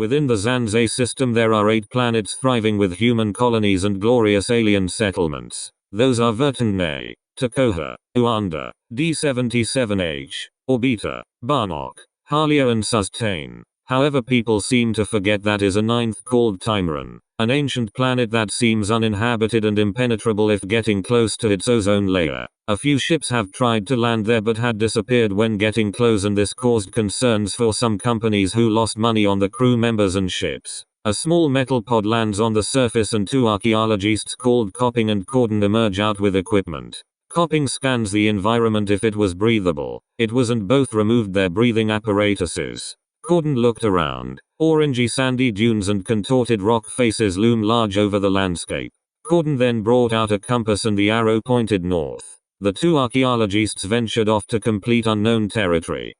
Within the Zanze system there are 8 planets thriving with human colonies and glorious alien settlements. Those are Vertane, Takoha, Uanda, D77H, Orbita, Barnock, Halia and Sustain. However, people seem to forget that is a 9th called Timeron, an ancient planet that seems uninhabited and impenetrable if getting close to its ozone layer. A few ships have tried to land there but had disappeared when getting close, and this caused concerns for some companies who lost money on the crew members and ships. A small metal pod lands on the surface and 2 archaeologists called Copping and Corden emerge out with equipment. Copping scans the environment if it was breathable. It wasn't. Both removed their breathing apparatuses. Corden looked around. Orangey sandy dunes and contorted rock faces loom large over the landscape. Corden then brought out a compass and the arrow pointed north. The 2 archaeologists ventured off to complete unknown territory.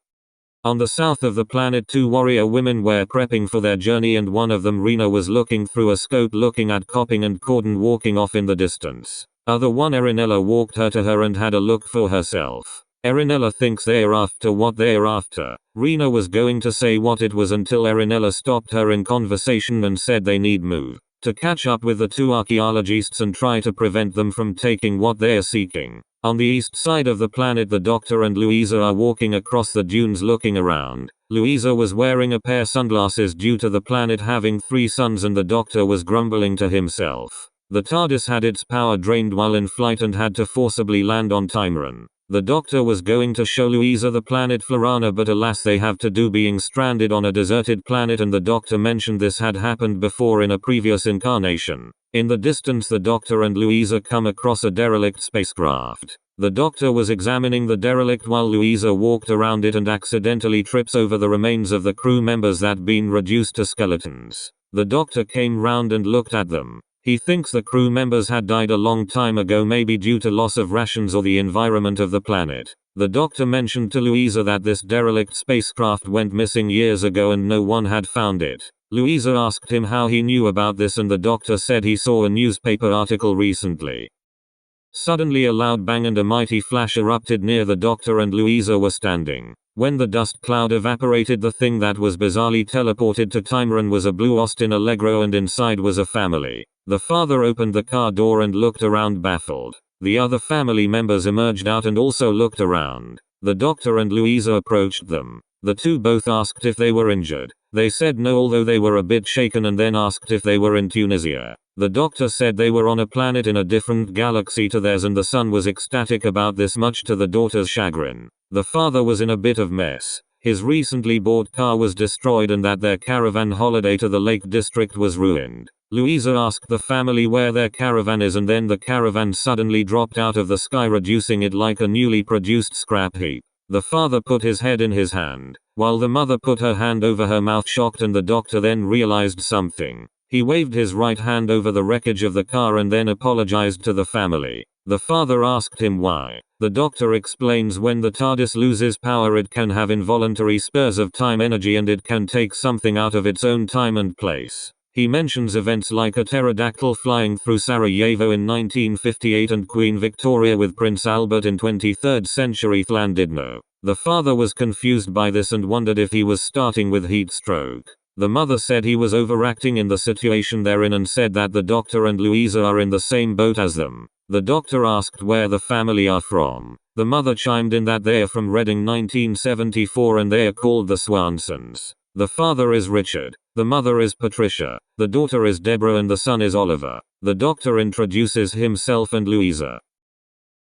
On the south of the planet, 2 warrior women were prepping for their journey, and one of them, Rena, was looking through a scope looking at Copping and Corden walking off in the distance. Other one, Erinella, walked her to her and had a look for herself. Erinella thinks they're after what they're after. Rena was going to say what it was until Erinella stopped her in conversation and said they need move to catch up with the 2 archaeologists and try to prevent them from taking what they're seeking. On the east side of the planet, the Doctor and Louisa are walking across the dunes looking around. Louisa was wearing a pair of sunglasses due to the planet having 3 suns, and the Doctor was grumbling to himself. The TARDIS had its power drained while in flight and had to forcibly land on Timeron. The Doctor was going to show Louisa the planet Florana, but alas, they have to do being stranded on a deserted planet, and the Doctor mentioned this had happened before in a previous incarnation. In the distance, the Doctor and Louisa come across a derelict spacecraft. The Doctor was examining the derelict while Louisa walked around it and accidentally trips over the remains of the crew members that been reduced to skeletons. The Doctor came round and looked at them. He thinks the crew members had died a long time ago, maybe due to loss of rations or the environment of the planet. The Doctor mentioned to Louisa that this derelict spacecraft went missing years ago and no one had found it. Louisa asked him how he knew about this, and the Doctor said he saw a newspaper article recently. Suddenly a loud bang and a mighty flash erupted near the Doctor and Louisa were standing. When the dust cloud evaporated, the thing that was bizarrely teleported to Timeron was a blue Austin Allegro, and inside was a family. The father opened the car door and looked around baffled. The other family members emerged out and also looked around. The Doctor and Louisa approached them. The 2 both asked if they were injured. They said no, although they were a bit shaken, and then asked if they were in Tunisia. The Doctor said they were on a planet in a different galaxy to theirs, and the son was ecstatic about this, much to the daughter's chagrin. The father was in a bit of mess. His recently bought car was destroyed and that their caravan holiday to the Lake District was ruined. Louisa asked the family where their caravan is, and then the caravan suddenly dropped out of the sky, reducing it like a newly produced scrap heap. The father put his head in his hand, while the mother put her hand over her mouth, shocked, and the Doctor then realized something. He waved his right hand over the wreckage of the car and then apologized to the family. The father asked him why. The Doctor explains when the TARDIS loses power, it can have involuntary spurs of time energy and it can take something out of its own time and place. He mentions events like a pterodactyl flying through Sarajevo in 1958 and Queen Victoria with Prince Albert in 23rd century Llandudno. The father was confused by this and wondered if he was starting with heat stroke. The mother said he was overacting in the situation they're in and said that the Doctor and Louisa are in the same boat as them. The Doctor asked where the family are from. The mother chimed in that they are from Reading 1974 and they are called the Swansons. The father is Richard. The mother is Patricia. The daughter is Deborah and the son is Oliver. The Doctor introduces himself and Louisa.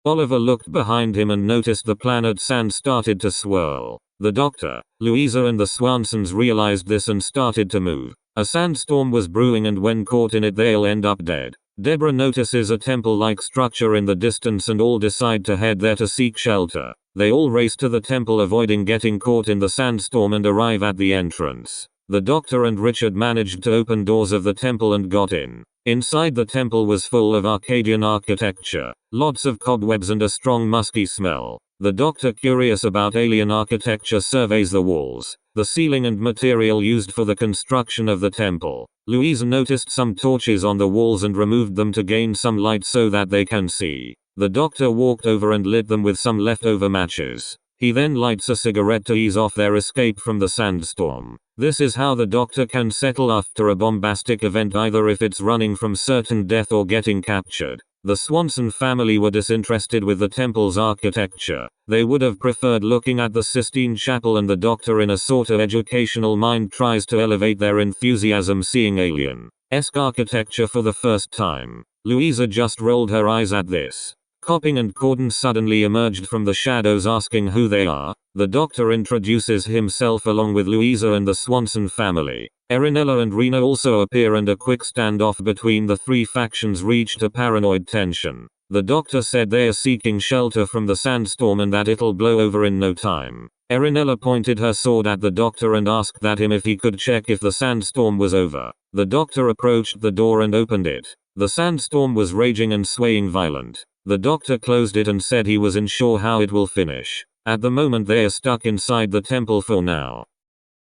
Oliver looked behind him and noticed the planet sand started to swirl. The Doctor, Louisa and the Swansons realized this and started to move. A sandstorm was brewing and when caught in it they'll end up dead. Deborah notices a temple-like structure in the distance and all decide to head there to seek shelter. They all race to the temple avoiding getting caught in the sandstorm and arrive at the entrance. The Doctor and Richard managed to open doors of the temple and got in. Inside the temple was full of Arcadian architecture, lots of cobwebs and a strong musky smell. The Doctor, curious about alien architecture, surveys the walls, the ceiling and material used for the construction of the temple. Louisa noticed some torches on the walls and removed them to gain some light so that they can see. The Doctor walked over and lit them with some leftover matches. He then lights a cigarette to ease off their escape from the sandstorm. This is how the Doctor can settle after a bombastic event, either if it's running from certain death or getting captured. The Swanson family were disinterested with the temple's architecture. They would have preferred looking at the Sistine Chapel, and the Doctor, in a sort of educational mind, tries to elevate their enthusiasm seeing alien-esque architecture for the first time. Louisa just rolled her eyes at this. Copping and Corden suddenly emerged from the shadows asking who they are. The Doctor introduces himself along with Louisa and the Swanson family. Erinella and Rena also appear, and a quick standoff between the three factions reached a paranoid tension. The Doctor said they are seeking shelter from the sandstorm and that it'll blow over in no time. Erinella pointed her sword at the Doctor and asked him if he could check if the sandstorm was over. The Doctor approached the door and opened it. The sandstorm was raging and swaying violent. The Doctor closed it and said he was unsure how it will finish. At the moment they are stuck inside the temple for now.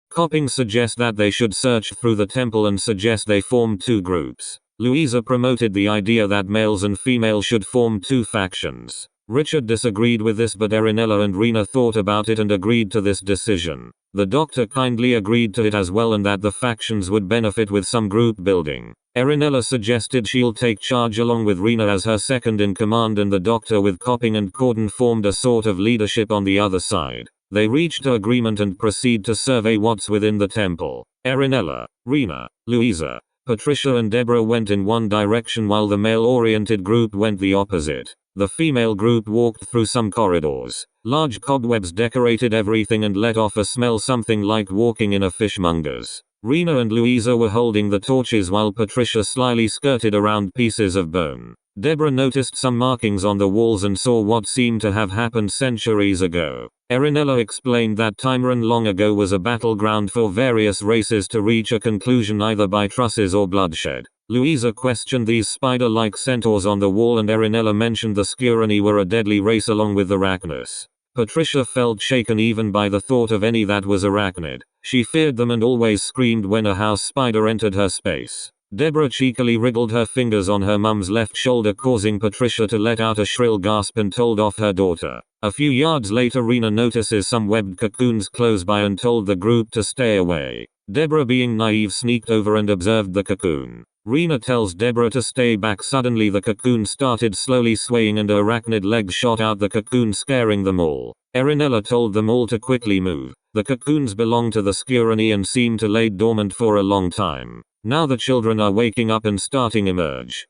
Copping suggests that they should search through the temple and suggest they form two groups. Louisa promoted the idea that males and females should form two factions. Richard disagreed with this, but Erinella and Rena thought about it and agreed to this decision. The Doctor kindly agreed to it as well, and that the factions would benefit with some group building. Erinella suggested she'll take charge along with Rena as her second in command, and the Doctor with Copping and Corden formed a sort of leadership on the other side. They reached an agreement and proceed to survey what's within the temple. Erinella, Rena, Louisa, Patricia and Deborah went in one direction while the male-oriented group went the opposite. The female group walked through some corridors. Large cobwebs decorated everything and let off a smell something like walking in a fishmonger's. Rena and Louisa were holding the torches while Patricia slyly skirted around pieces of bone. Deborah noticed some markings on the walls and saw what seemed to have happened centuries ago. Erinella explained that Timeron long ago was a battleground for various races to reach a conclusion either by trusses or bloodshed. Louisa questioned these spider-like centaurs on the wall, and Erinella mentioned the Scurani were a deadly race along with the Arachnus. Patricia felt shaken even by the thought of any that was arachnid. She feared them and always screamed when a house spider entered her space. Deborah cheekily wriggled her fingers on her mum's left shoulder, causing Patricia to let out a shrill gasp, and told off her daughter. A few yards later, Rena notices some webbed cocoons close by and told the group to stay away. Deborah, being naive, sneaked over and observed the cocoon. Rena tells Deborah to stay back. Suddenly the cocoon started slowly swaying and a arachnid leg shot out the cocoon, scaring them all. Erinella told them all to quickly move. The cocoons belong to the Scurani and seem to lay dormant for a long time. Now the children are waking up and starting emerge.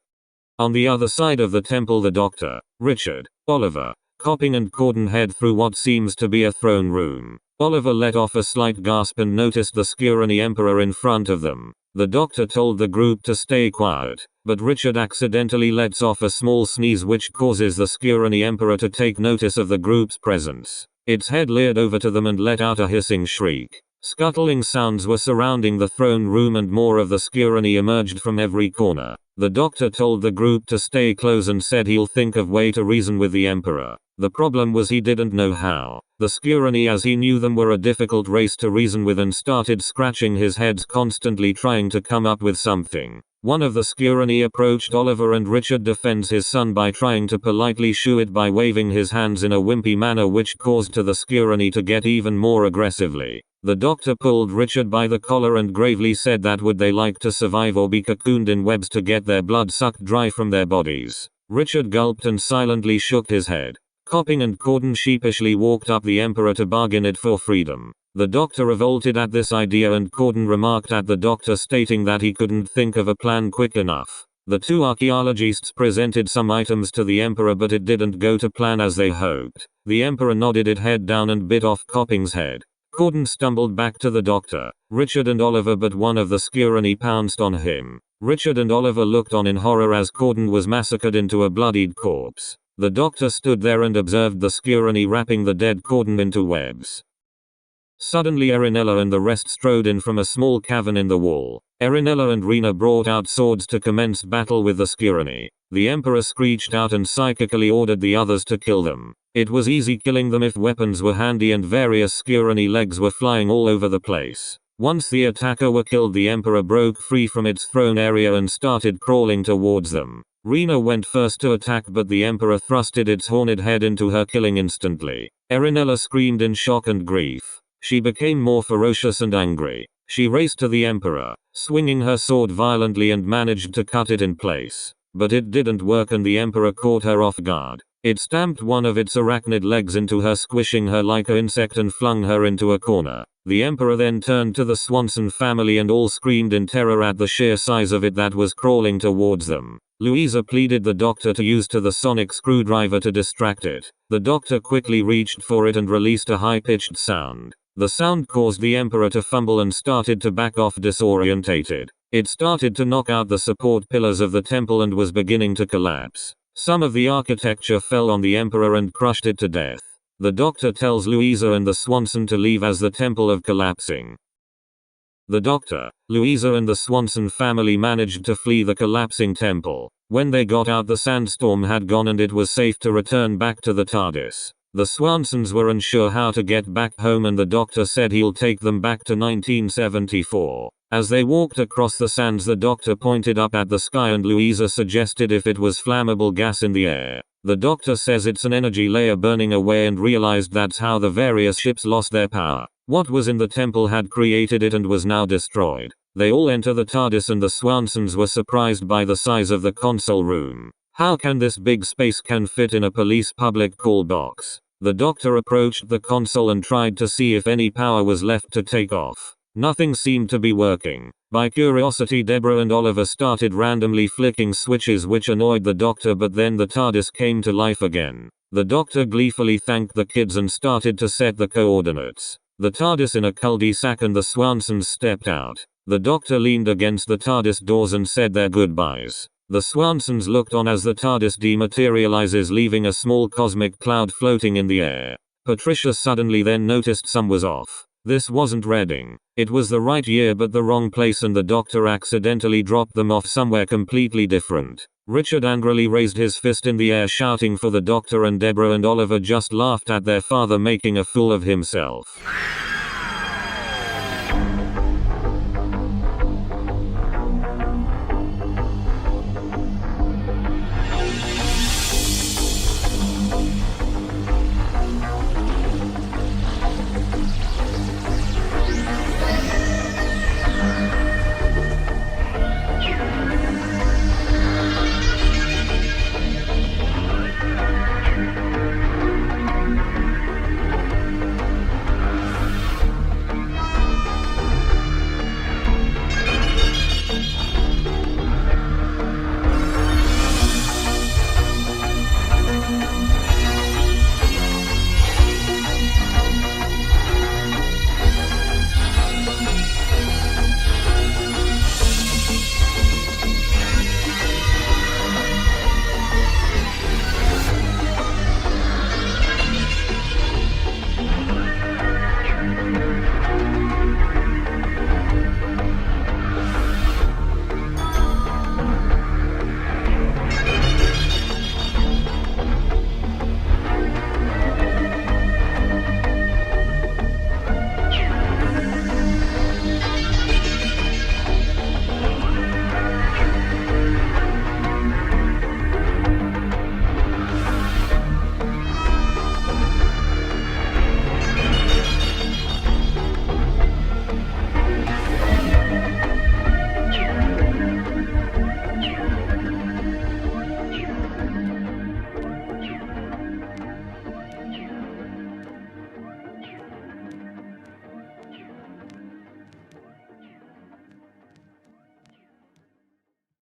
On the other side of the temple, the Doctor, Richard, Oliver, Copping and Corden head through what seems to be a throne room. Oliver let off a slight gasp and noticed the Scurani Emperor in front of them. The Doctor told the group to stay quiet, but Richard accidentally lets off a small sneeze which causes the Scurani Emperor to take notice of the group's presence. Its head leered over to them and let out a hissing shriek. Scuttling sounds were surrounding the throne room and more of the Scurani emerged from every corner. The Doctor told the group to stay close and said he'll think of way to reason with the Emperor. The problem was he didn't know how. The Scurani as he knew them were a difficult race to reason with and started scratching his heads, constantly trying to come up with something. One of the Scurani approached Oliver and Richard defends his son by trying to politely shoo it by waving his hands in a wimpy manner, which caused the Scurani to get even more aggressively. The Doctor pulled Richard by the collar and gravely said that would they like to survive or be cocooned in webs to get their blood sucked dry from their bodies. Richard gulped and silently shook his head. Copping and Corden sheepishly walked up the Emperor to bargain it for freedom. The Doctor revolted at this idea and Corden remarked at the Doctor, stating that he couldn't think of a plan quick enough. The two archaeologists presented some items to the Emperor, but it didn't go to plan as they hoped. The Emperor nodded it head down and bit off Copping's head. Corden stumbled back to the Doctor, Richard and Oliver, but one of the Scurani pounced on him. Richard and Oliver looked on in horror as Corden was massacred into a bloodied corpse. The Doctor stood there and observed the Scurani wrapping the dead Corden into webs. Suddenly Erinella and the rest strode in from a small cavern in the wall. Erinella and Rena brought out swords to commence battle with the Scurani. The Emperor screeched out and psychically ordered the others to kill them. It was easy killing them if weapons were handy, and various Scurani legs were flying all over the place. Once the attacker were killed, the Emperor broke free from its throne area and started crawling towards them. Rena went first to attack, but the Emperor thrusted its horned head into her, killing instantly. Erinella screamed in shock and grief. She became more ferocious and angry. She raced to the Emperor, swinging her sword violently and managed to cut it in place. But it didn't work and the Emperor caught her off guard. It stamped one of its arachnid legs into her, squishing her like an insect and flung her into a corner. The Emperor then turned to the Swanson family and all screamed in terror at the sheer size of it that was crawling towards them. Louisa pleaded the doctor to use the sonic screwdriver to distract it. The doctor quickly reached for it and released a high-pitched sound. The sound caused the Emperor to fumble and started to back off disorientated. It started to knock out the support pillars of the temple and was beginning to collapse. Some of the architecture fell on the Emperor and crushed it to death. The doctor tells Louisa and the Swanson to leave as the temple is collapsing. The doctor, Louisa and the Swanson family managed to flee the collapsing temple. When they got out, the sandstorm had gone and it was safe to return back to the TARDIS. The Swansons were unsure how to get back home and the doctor said he'll take them back to 1974. As they walked across the sands, the doctor pointed up at the sky and Louisa suggested if it was flammable gas in the air. The doctor says it's an energy layer burning away and realized that's how the various ships lost their power. What was in the temple had created it and was now destroyed. They all enter the TARDIS and the Swansons were surprised by the size of the console room. How can this big space can fit in a police public call box? The doctor approached the console and tried to see if any power was left to take off. Nothing seemed to be working. By curiosity, Deborah and Oliver started randomly flicking switches which annoyed the doctor, but then the TARDIS came to life again. The doctor gleefully thanked the kids and started to set the coordinates. The TARDIS in a cul-de-sac and the Swansons stepped out. The doctor leaned against the TARDIS doors and said their goodbyes. The Swansons looked on as the TARDIS dematerializes, leaving a small cosmic cloud floating in the air. Patricia suddenly then noticed some was off. This wasn't Reading. It was the right year but the wrong place, and the doctor accidentally dropped them off somewhere completely different. Richard angrily raised his fist in the air shouting for the doctor, and Deborah and Oliver just laughed at their father making a fool of himself.